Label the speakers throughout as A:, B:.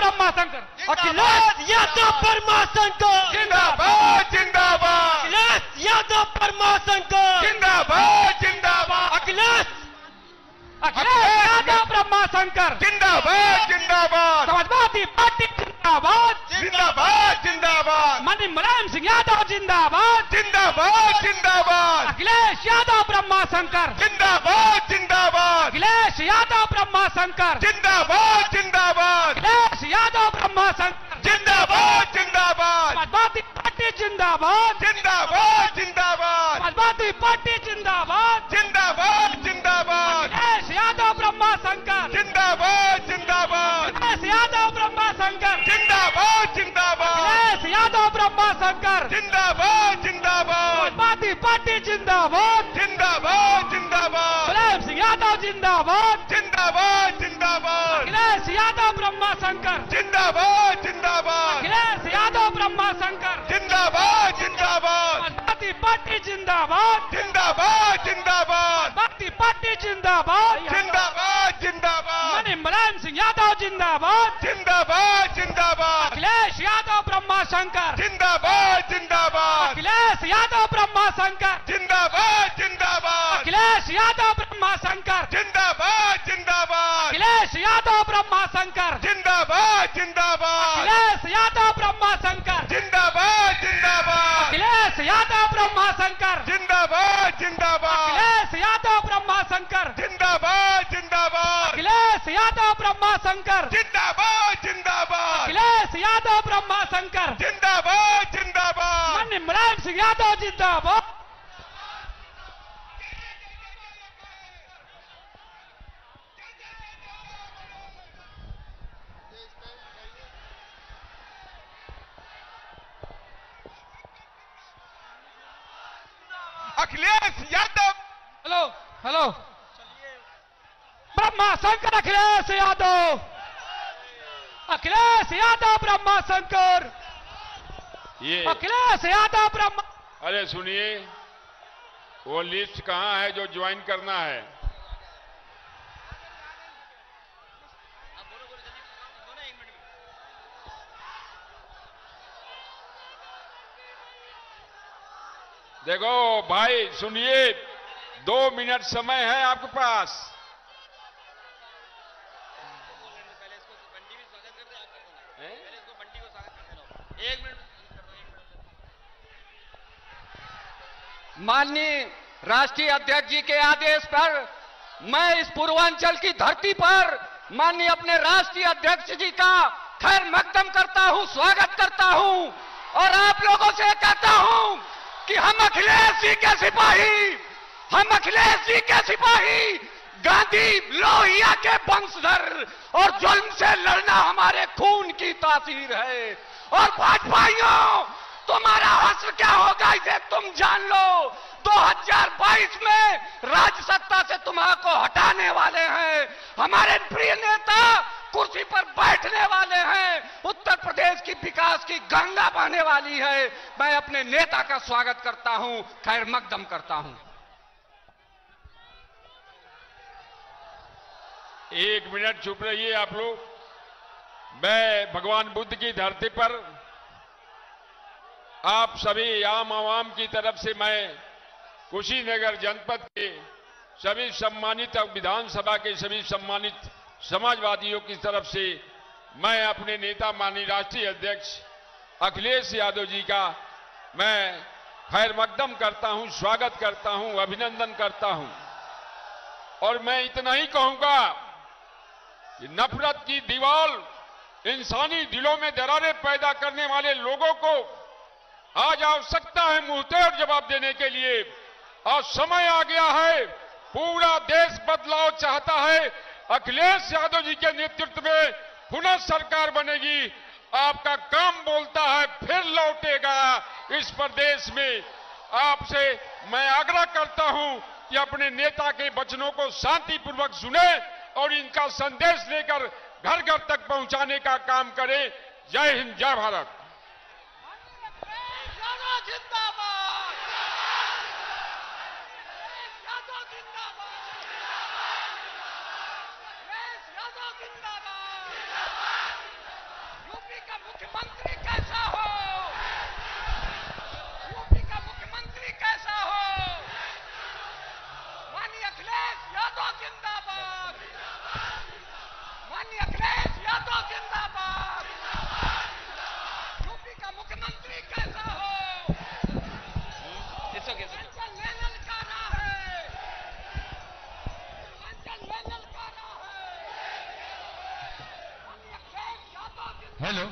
A: ब्रह्मा शंकर, अखिलेश यादव ब्रह्मा शंकर
B: जिंदाबाद जिंदाबाद,
A: अखिलेश यादव ब्रह्मा शंकर
B: जिंदाबाद जिंदाबाद,
A: अखिलेश यादव ब्रह्मा शंकर
B: जिंदाबाद जिंदाबाद,
A: समाजवादी पार्टी जिंदाबाद
B: जिंदाबाद जिंदाबाद,
A: माननीय मुलायम सिंह यादव जिंदाबाद
B: जिंदाबाद जिंदाबाद,
A: अखिलेश यादव ब्रह्मा शंकर
B: जिंदाबाद जिंदाबाद,
A: अखिलेश यादव ब्रह्मा शंकर
B: जिंदाबाद जिंदाबाद,
A: अखिलेश यादव ब्रह्मा शंकर
B: जिंदाबाद जिंदाबाद,
A: समाजवादी पार्टी जिंदाबाद
B: जिंदाबाद जिंदाबाद,
A: समाजवादी पार्टी जिंदाबाद
B: जिंदाबाद जिंदाबाद,
A: अखिलेश यादव ब्रह्मा शंकर
B: जिंदाबाद जिंदाबाद,
A: अखिलेश यादव ब्रह्मा शंकर
B: जिंदाबाद जिंदाबाद,
A: अखिलेश यादव ब्रह्मा शंकर
B: जिंदाबाद जिंदाबाद,
A: समाजवादी पार्टी जिंदाबाद
B: जिंदाबाद जिंदाबाद,
A: मुलायम सिंह यादव जिंदाबाद
B: जिंदाबाद जिंदाबाद,
A: अखिलेश यादव ब्रह्मा शंकर
B: जिंदाबाद जिंदाबाद,
A: अखिलेश यादव ब्रह्मा शंकर
B: जिंदाबाद जिंदाबाद,
A: समाजवादी पार्टी जिंदाबाद
B: जिंदाबाद जिंदाबाद,
A: समाजवादी पार्टी जिंदाबाद
B: जिंदाबाद जिंदाबाद,
A: माननीय मुलायम सिंह यादव जिंदाबाद
B: जिंदाबाद जिंदाबाद,
A: अखिलेश यादव ब्रह्मा शंकर
B: जिंदाबाद जिंदाबाद,
A: अखिलेश यादव ब्रह्मा शंकर
B: जिंदाबाद जिंदाबाद,
A: अखिलेश यादव ब्रह्मा शंकर
B: जिंदाबाद जिंदाबाद,
A: अखिलेश यादव ब्रह्मा शंकर
B: जिंदाबाद जिंदाबाद,
A: अखिलेश यादव ब्रह्मा शंकर
B: जिंदाबाद जिंदाबाद,
A: अखिलेश यादव ब्रह्मा शंकर
B: जिंदाबाद जिंदाबाद,
A: अखिलेश यादव ब्रह्मा शंकर
B: जिंदाबाद जिंदाबाद,
A: अखिलेश यादव ब्रह्मा शंकर
B: जिंदाबाद जिंदाबाद,
A: अखिलेश यादव ब्रह्मा शंकर
B: जिंदाबाद जिंदाबाद,
A: माननीय मुलायम सिंह यादव जिंदाबाद
B: अखिलेश यादव।
A: हेलो हेलो ब्रह्मा शंकर अखिलेश यादव, अखिलेश यादव ब्रह्मा शंकर,
C: ये
A: अखिलेश यादव ब्रह्मा।
C: अरे सुनिए, वो लिस्ट कहाँ है जो ज्वाइन करना है? देखो भाई सुनिए, 2 मिनट समय है आपके पास।
D: माननीय राष्ट्रीय अध्यक्ष जी के आदेश पर मैं इस पूर्वांचल की धरती पर माननीय अपने राष्ट्रीय अध्यक्ष जी का खैर मकदम करता हूं, स्वागत करता हूं और आप लोगों से कहता हूं कि हम अखिलेश जी के सिपाही, हम अखिलेश जी के सिपाही, गांधी लोहिया के वंशधर और जुल्म से लड़ना हमारे खून की तासीर है। और भाजपाइयों, तुम्हारा हश्र क्या होगा इसे तुम जान लो। 2022 में राज्य सत्ता से तुम्हारा हटाने वाले हैं। हमारे प्रिय नेता कुर्सी पर बैठने वाले हैं। उत्तर प्रदेश की विकास की गंगा बहने वाली है। मैं अपने नेता का स्वागत करता हूं, खैर मकदम करता हूं।
C: 1 मिनट चुप रहिए आप लोग। मैं भगवान बुद्ध की धरती पर आप सभी आम आवाम की तरफ से मैं कुशीनगर जनपद के सभी सम्मानित विधानसभा के सभी सम्मानित समाजवादियों की तरफ से मैं अपने नेता माननीय राष्ट्रीय अध्यक्ष अखिलेश यादव जी का मैं खैर मकदम करता हूं, स्वागत करता हूं, अभिनंदन करता हूं। और मैं इतना ही कहूंगा कि नफरत की दीवार इंसानी दिलों में दरारें पैदा करने वाले लोगों को आज आवश्यकता है मुंहतोड़ जवाब देने के लिए। आज समय आ गया है, पूरा देश बदलाव चाहता है। अखिलेश यादव जी के नेतृत्व में पुनः सरकार बनेगी। आपका काम बोलता है फिर लौटेगा इस प्रदेश में। आपसे मैं आग्रह करता हूं कि अपने नेता के वचनों को शांतिपूर्वक सुने और इनका संदेश लेकर घर घर तक पहुंचाने का काम करें। जय हिंद, जय भारत।
D: मुख्यमंत्री कैसा हो, यूपी का मुख्यमंत्री कैसा हो। माननीय अखिलेश यादव जिंदाबाद, माननीय अखिलेश यादव जिंदाबाद। यूपी का मुख्यमंत्री कैसा हो, अंचल ले ललकारा है, अंचल ले ललकारा है। माननीय अखिलेश यादव जिंदाबाद।
E: हेलो,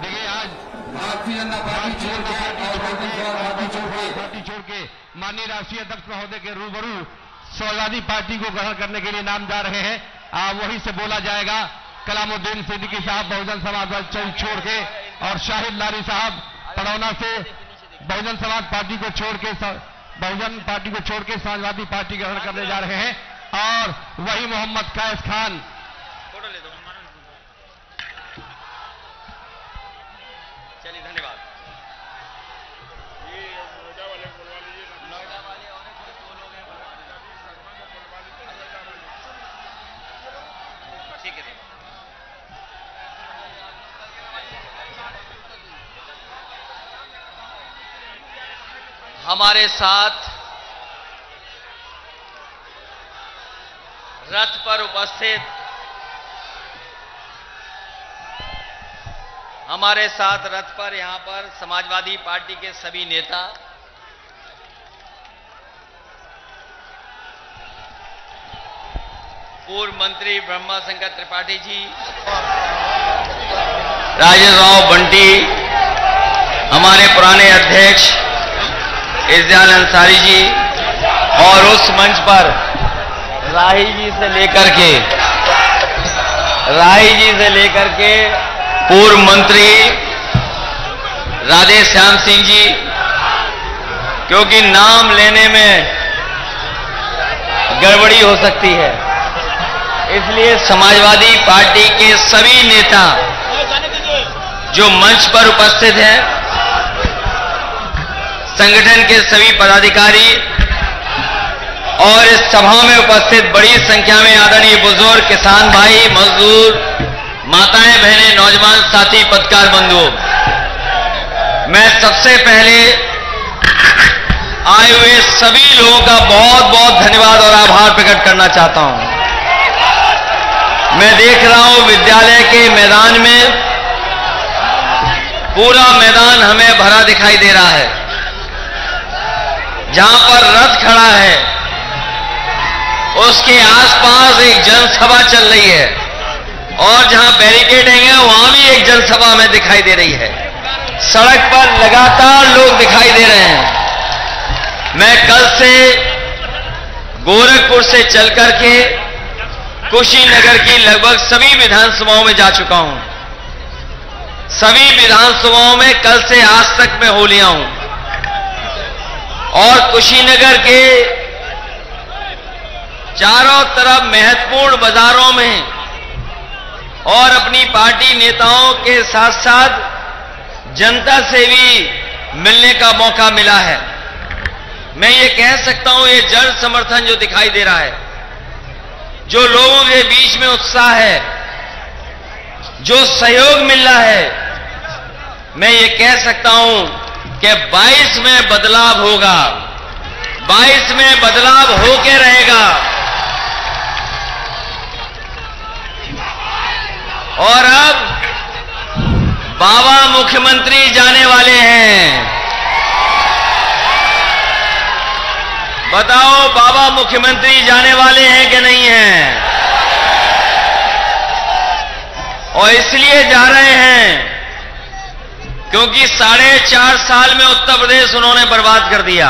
E: देखिए आज
F: भारतीय जनता पार्टी छोड़ के और बहुजन समाज
E: पार्टी छोड़ के माननीय राष्ट्रीय अध्यक्ष महोदय के रूबरू समाजवादी पार्टी को ग्रहण करने के लिए नाम जा रहे हैं। वहीं से बोला जाएगा। कलामुद्दीन सिद्दीकी साहब बहुजन समाज छोड़ के और शाहिद लारी साहब पड़ौना से बहुजन समाज पार्टी को छोड़ के समाजवादी पार्टी ग्रहण करने जा रहे हैं। और वही मोहम्मद कैस खान
D: चलिए, धन्यवाद। ठीक है, हमारे साथ रथ पर उपस्थित यहां पर समाजवादी पार्टी के सभी नेता, पूर्व मंत्री ब्रह्मा शंकर त्रिपाठी जी, राजेश राव बंटी, हमारे पुराने अध्यक्ष इज़्ज़ाल अंसारी जी, और उस मंच पर राही जी से लेकर के पूर्व मंत्री राधे श्याम सिंह जी, क्योंकि नाम लेने में गड़बड़ी हो सकती है, इसलिए समाजवादी पार्टी के सभी नेता जो मंच पर उपस्थित हैं, संगठन के सभी पदाधिकारी और इस सभा में उपस्थित बड़ी संख्या में आदरणीय बुजुर्ग, किसान भाई, मजदूर, माताएं, बहनें, नौजवान साथी, पत्रकार बंधुओं, मैं सबसे पहले आए हुए सभी लोगों का बहुत बहुत धन्यवाद और आभार प्रकट करना चाहता हूं। मैं देख रहा हूं विद्यालय के मैदान में पूरा मैदान हमें भरा दिखाई दे रहा है। जहां पर रथ खड़ा है उसके आसपास एक जनसभा चल रही है, और जहां बैरिकेडिंग है वहां भी एक जनसभा हमें दिखाई दे रही है। सड़क पर लगातार लोग दिखाई दे रहे हैं। मैं कल से गोरखपुर से चल करके कुशीनगर की लगभग सभी विधानसभाओं में जा चुका हूं। सभी विधानसभाओं में कल से आज तक मैं हो लिया हूं, और कुशीनगर के चारों तरफ महत्वपूर्ण बाजारों में और अपनी पार्टी नेताओं के साथ साथ जनता से भी मिलने का मौका मिला है। मैं ये कह सकता हूं, ये जन समर्थन जो दिखाई दे रहा है, जो लोगों के बीच में उत्साह है, जो सहयोग मिल रहा है, मैं ये कह सकता हूं कि 22 में बदलाव होगा, 22 में बदलाव होके रहेगा। और अब बाबा मुख्यमंत्री जाने वाले हैं। बताओ, बाबा मुख्यमंत्री जाने वाले हैं कि नहीं हैं? और इसलिए जा रहे हैं क्योंकि 4.5 साल में उत्तर प्रदेश उन्होंने बर्बाद कर दिया।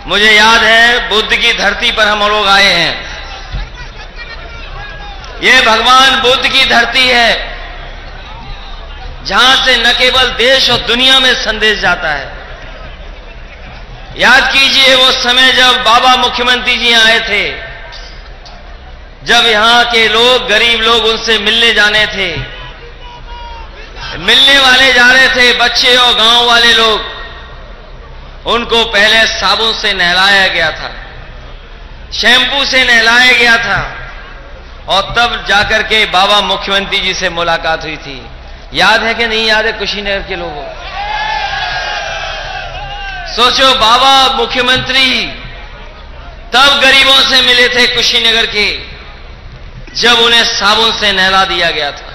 D: मुझे याद है बुद्ध की धरती पर हम लोग आए हैं। यह भगवान बुद्ध की धरती है जहां से न केवल देश और दुनिया में संदेश जाता है। याद कीजिए वो समय जब बाबा मुख्यमंत्री जी आए थे, जब यहां के लोग, गरीब लोग उनसे मिलने जाने थे, मिलने वाले जा रहे थे, बच्चे और गांव वाले लोग। उनको पहले साबुन से नहलाया गया था, शैम्पू से नहलाया गया था,
G: और तब जाकर के बाबा मुख्यमंत्री जी से मुलाकात हुई थी। याद है कि नहीं याद है कुशीनगर के लोगों? सोचो, बाबा मुख्यमंत्री तब गरीबों से मिले थे कुशीनगर के, जब उन्हें साबुन से नहला दिया गया था।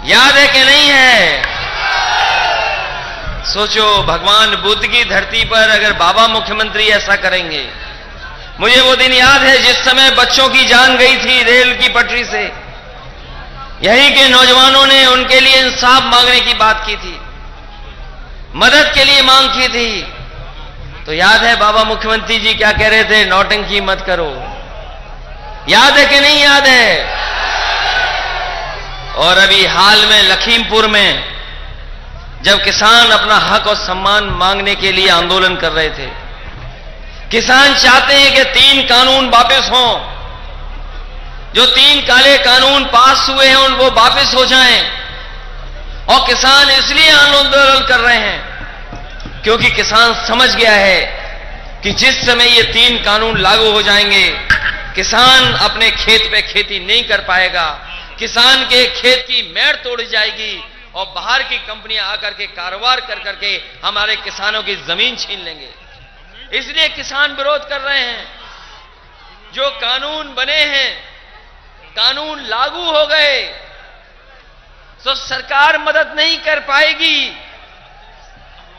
G: याद है कि नहीं है? सोचो, भगवान बुद्ध की धरती पर अगर बाबा मुख्यमंत्री ऐसा करेंगे। मुझे वो दिन याद है जिस समय बच्चों की जान गई थी रेल की पटरी से। यहीं के नौजवानों ने उनके लिए इंसाफ मांगने की बात की थी, मदद के लिए मांग की थी। तो याद है बाबा मुख्यमंत्री जी क्या कह रहे थे? नौटंकी मत करो। याद है कि नहीं याद है? और अभी हाल में लखीमपुर में जब किसान अपना हक और सम्मान मांगने के लिए आंदोलन कर रहे थे, किसान चाहते हैं कि 3 कानून वापस हों। जो 3 काले कानून पास हुए हैं वो वापस हो जाएं। और किसान इसलिए आंदोलन कर रहे हैं क्योंकि किसान समझ गया है कि जिस समय ये 3 कानून लागू हो जाएंगे, किसान अपने खेत पे खेती नहीं कर पाएगा, किसान के खेत की मेड़ तोड़ जाएगी और बाहर की कंपनियां आकर के कारोबार कर करके हमारे किसानों की जमीन छीन लेंगे। इसलिए किसान विरोध कर रहे हैं। जो कानून बने हैं, कानून लागू हो गए, तो सरकार मदद नहीं कर पाएगी।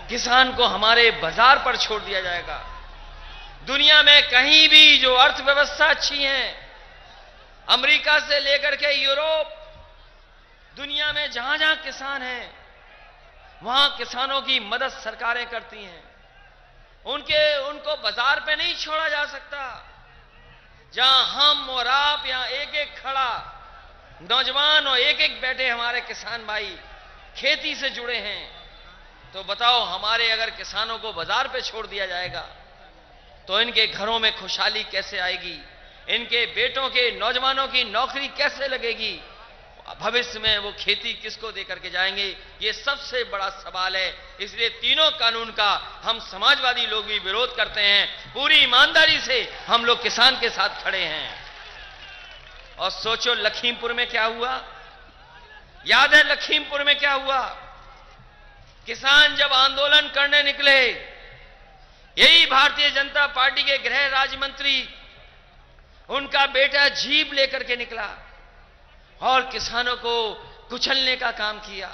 G: किसान को हमारे बाजार पर छोड़ दिया जाएगा। दुनिया में कहीं भी जो अर्थव्यवस्था अच्छी है, अमेरिका से लेकर के यूरोप, दुनिया में जहां जहां किसान हैं, वहां किसानों की मदद सरकारें करती हैं। उनको बाजार पे नहीं छोड़ा जा सकता। जहां हम और आप यहां एक एक खड़ा नौजवान और एक एक बैठे हमारे किसान भाई खेती से जुड़े हैं, तो बताओ हमारे अगर किसानों को बाजार पे छोड़ दिया जाएगा तो इनके घरों में खुशहाली कैसे आएगी? इनके बेटों के नौजवानों की नौकरी कैसे लगेगी? भविष्य में वो खेती किसको दे करके जाएंगे? ये सबसे बड़ा सवाल है। इसलिए तीनों कानून का हम समाजवादी लोग भी विरोध करते हैं। पूरी ईमानदारी से हम लोग किसान के साथ खड़े हैं। और सोचो लखीमपुर में क्या हुआ? याद है लखीमपुर में क्या हुआ? किसान जब आंदोलन करने निकले, यही भारतीय जनता पार्टी के गृह राज्य मंत्री, उनका बेटा जीप लेकर के निकला और किसानों को कुचलने का काम किया।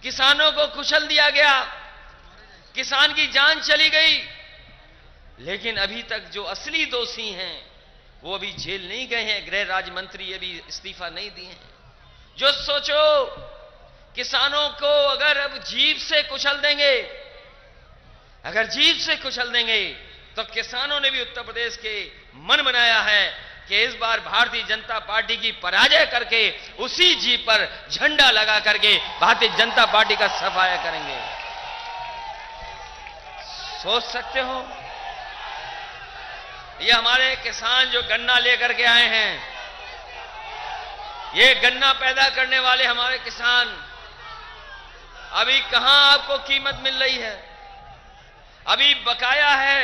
G: किसानों को कुचल दिया गया, किसान की जान चली गई। लेकिन अभी तक जो असली दोषी हैं वो अभी जेल नहीं गए हैं। गृह राज्य मंत्री अभी इस्तीफा नहीं दिए हैं। जो सोचो, किसानों को अगर अब जीप से कुचल देंगे, अगर जीप से कुचल देंगे, तो किसानों ने भी उत्तर प्रदेश के मन बनाया है कि इस बार भारतीय जनता पार्टी की पराजय करके उसी जीप पर झंडा लगा करके भारतीय जनता पार्टी का सफाया करेंगे। सोच सकते हो? ये हमारे किसान जो गन्ना लेकर के आए हैं, ये गन्ना पैदा करने वाले हमारे किसान, अभी कहां आपको कीमत मिल रही है? अभी बकाया है,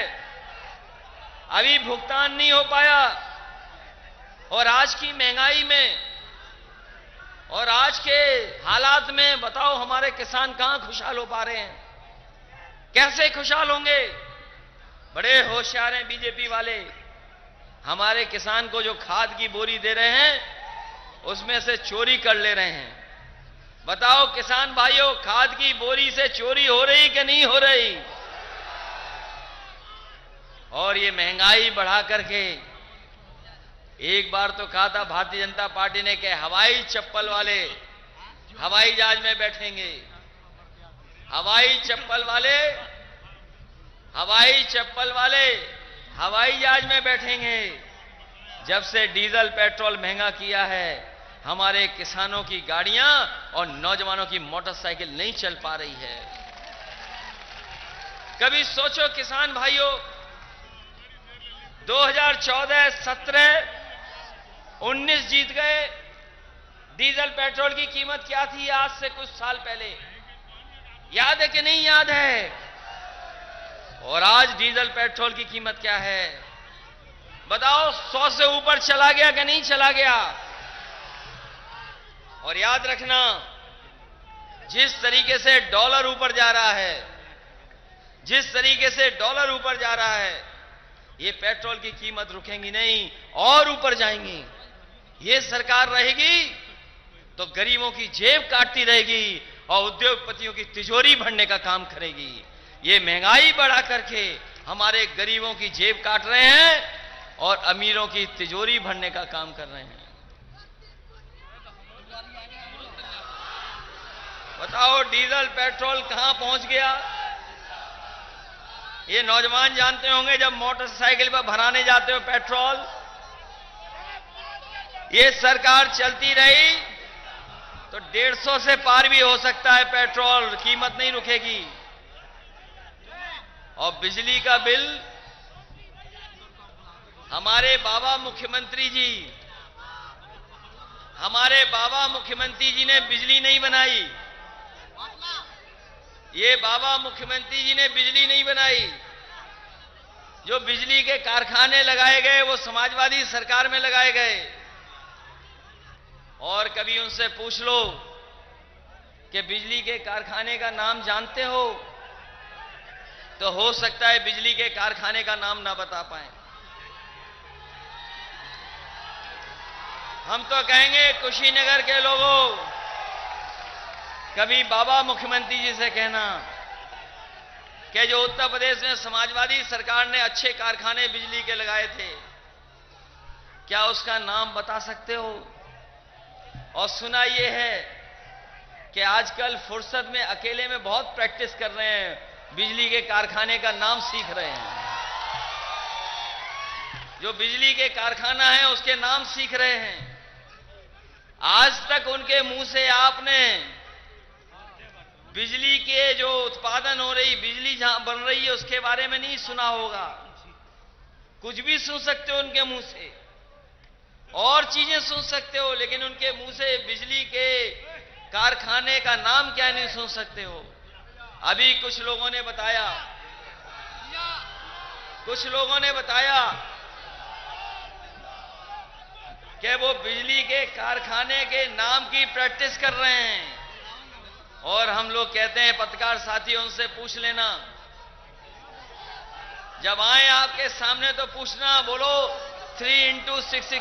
G: अभी भुगतान नहीं हो पाया। और आज की महंगाई में और आज के हालात में बताओ हमारे किसान कहां खुशहाल हो पा रहे हैं? कैसे खुशहाल होंगे? बड़े होशियार हैं बीजेपी वाले। हमारे किसान को जो खाद की बोरी दे रहे हैं उसमें से चोरी कर ले रहे हैं। बताओ किसान भाइयों, खाद की बोरी से चोरी हो रही कि नहीं हो रही? और ये महंगाई बढ़ा करके एक बार तो कहा था भारतीय जनता पार्टी ने कि हवाई चप्पल वाले हवाई जहाज में बैठेंगे। हवाई चप्पल वाले हवाई जहाज में बैठेंगे। जब से डीजल पेट्रोल महंगा किया है, हमारे किसानों की गाड़ियां और नौजवानों की मोटरसाइकिल नहीं चल पा रही है। कभी सोचो किसान भाइयों, 2014, 17, 19 जीत गए। डीजल पेट्रोल की कीमत क्या थी आज से कुछ साल पहले? याद है कि नहीं याद है? और आज डीजल पेट्रोल की कीमत क्या है? बताओ 100 से ऊपर चला गया कि नहीं चला गया? और याद रखना, जिस तरीके से डॉलर ऊपर जा रहा है, जिस तरीके से डॉलर ऊपर जा रहा है, ये पेट्रोल की कीमत रुकेंगी नहीं और ऊपर जाएंगी। ये सरकार रहेगी तो गरीबों की जेब काटती रहेगी और उद्योगपतियों की तिजोरी भरने का काम करेगी। ये महंगाई बढ़ा करके हमारे गरीबों की जेब काट रहे हैं और अमीरों की तिजोरी भरने का काम कर रहे हैं। बताओ डीजल पेट्रोल कहां पहुंच गया? ये नौजवान जानते होंगे, जब मोटरसाइकिल पर भराने जाते हो पेट्रोल, ये सरकार चलती रही तो 150 से पार भी हो सकता है पेट्रोल, कीमत नहीं रुकेगी। और बिजली का बिल, हमारे बाबा मुख्यमंत्री जी ने बिजली नहीं बनाई। ये बाबा मुख्यमंत्री जी ने बिजली नहीं बनाई। जो बिजली के कारखाने लगाए गए वो समाजवादी सरकार में लगाए गए। और कभी उनसे पूछ लो कि बिजली के कारखाने का नाम जानते हो, तो हो सकता है बिजली के कारखाने का नाम ना बता पाए। हम तो कहेंगे कुशीनगर के लोगों, कभी बाबा मुख्यमंत्री जी से कहना कि जो उत्तर प्रदेश में समाजवादी सरकार ने अच्छे कारखाने बिजली के लगाए थे, क्या उसका नाम बता सकते हो? और सुना यह है कि आजकल फुर्सत में अकेले में बहुत प्रैक्टिस कर रहे हैं, बिजली के कारखाने का नाम सीख रहे हैं। जो बिजली के कारखाना है उसके नाम सीख रहे हैं। आज तक उनके मुंह से आपने बिजली के जो उत्पादन हो रही, बिजली जहां बन रही है उसके बारे में नहीं सुना होगा। कुछ भी सुन सकते हो उनके मुंह से, और चीजें सुन सकते हो, लेकिन उनके मुंह से बिजली के कारखाने का नाम क्या नहीं सुन सकते हो। अभी कुछ लोगों ने बताया कि वो बिजली के कारखाने के नाम की प्रैक्टिस कर रहे हैं। और हम लोग कहते हैं पत्रकार साथी, उनसे पूछ लेना, जब आए आपके सामने तो पूछना, बोलो 3 into 6